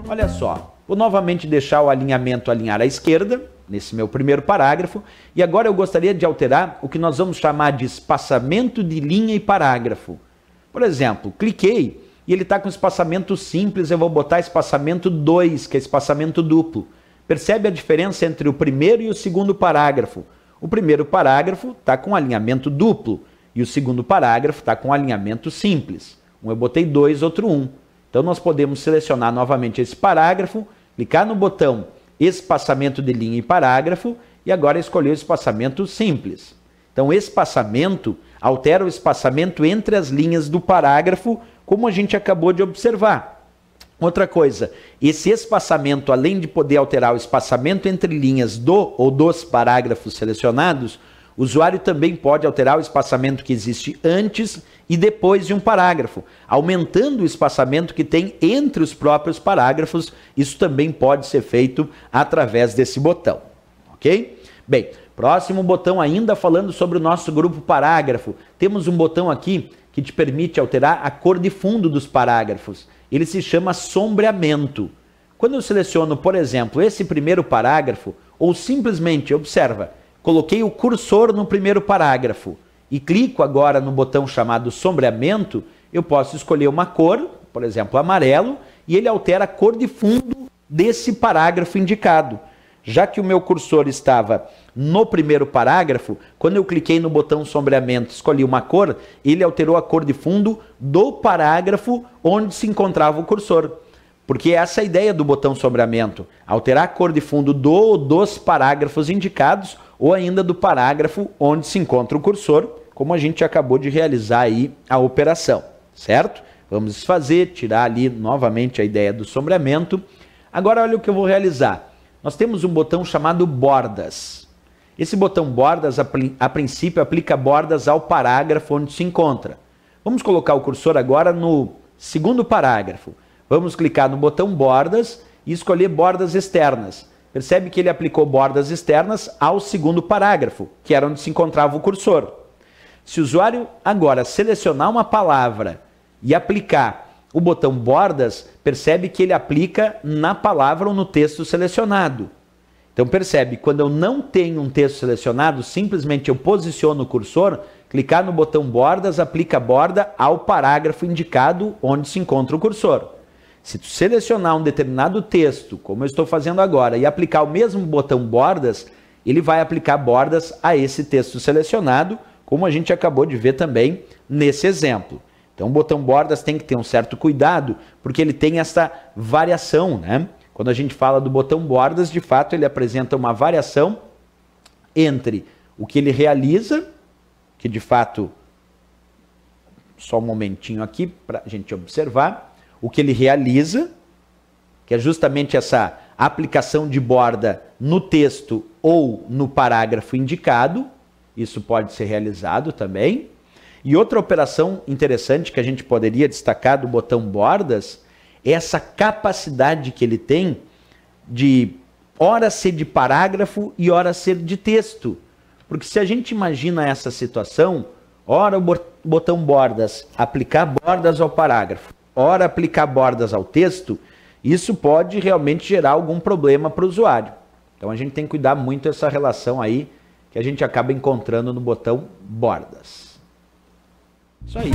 Olha só, vou novamente deixar o alinhamento alinhar à esquerda, nesse meu primeiro parágrafo, e agora eu gostaria de alterar o que nós vamos chamar de espaçamento de linha e parágrafo. Por exemplo, cliquei e ele está com espaçamento simples, eu vou botar espaçamento 2, que é espaçamento duplo. Percebe a diferença entre o primeiro e o segundo parágrafo? O primeiro parágrafo está com alinhamento duplo e o segundo parágrafo está com alinhamento simples. Um eu botei 2, outro 1. Então nós podemos selecionar novamente esse parágrafo, clicar no botão espaçamento de linha e parágrafo e agora escolher o espaçamento simples. Então espaçamento altera o espaçamento entre as linhas do parágrafo, como a gente acabou de observar. Outra coisa, esse espaçamento, além de poder alterar o espaçamento entre linhas do ou dos parágrafos selecionados, o usuário também pode alterar o espaçamento que existe antes e depois de um parágrafo, aumentando o espaçamento que tem entre os próprios parágrafos. Isso também pode ser feito através desse botão, ok? Bem, próximo botão ainda falando sobre o nosso grupo parágrafo. Temos um botão aqui que te permite alterar a cor de fundo dos parágrafos. Ele se chama sombreamento. Quando eu seleciono, por exemplo, esse primeiro parágrafo, ou simplesmente, observa, coloquei o cursor no primeiro parágrafo e clico agora no botão chamado sombreamento, eu posso escolher uma cor, por exemplo, amarelo, e ele altera a cor de fundo desse parágrafo indicado. Já que o meu cursor estava no primeiro parágrafo, quando eu cliquei no botão sombreamento, escolhi uma cor, ele alterou a cor de fundo do parágrafo onde se encontrava o cursor. Porque essa é a ideia do botão sombreamento, alterar a cor de fundo dos parágrafos indicados ou ainda do parágrafo onde se encontra o cursor, como a gente acabou de realizar aí a operação, certo? Vamos desfazer, tirar ali novamente a ideia do sombreamento. Agora olha o que eu vou realizar. Nós temos um botão chamado bordas. Esse botão bordas, a princípio, aplica bordas ao parágrafo onde se encontra. Vamos colocar o cursor agora no segundo parágrafo. Vamos clicar no botão bordas e escolher bordas externas. Percebe que ele aplicou bordas externas ao segundo parágrafo, que era onde se encontrava o cursor. Se o usuário agora selecionar uma palavra e aplicar o botão bordas, percebe que ele aplica na palavra ou no texto selecionado. Então percebe, quando eu não tenho um texto selecionado, simplesmente eu posiciono o cursor, clicar no botão bordas, aplica borda ao parágrafo indicado onde se encontra o cursor. Se tu selecionar um determinado texto, como eu estou fazendo agora, e aplicar o mesmo botão bordas, ele vai aplicar bordas a esse texto selecionado, como a gente acabou de ver também nesse exemplo. Então o botão bordas tem que ter um certo cuidado, porque ele tem essa variação, né? Quando a gente fala do botão bordas, de fato ele apresenta uma variação entre o que ele realiza, que de fato, só um momentinho aqui para a gente observar, o que ele realiza, que é justamente essa aplicação de borda no texto ou no parágrafo indicado, isso pode ser realizado também. E outra operação interessante que a gente poderia destacar do botão bordas é essa capacidade que ele tem de ora ser de parágrafo e ora ser de texto. Porque se a gente imagina essa situação, ora o botão bordas, aplicar bordas ao parágrafo, ora aplicar bordas ao texto, isso pode realmente gerar algum problema para o usuário. Então a gente tem que cuidar muito dessa relação aí que a gente acaba encontrando no botão bordas. Isso aí.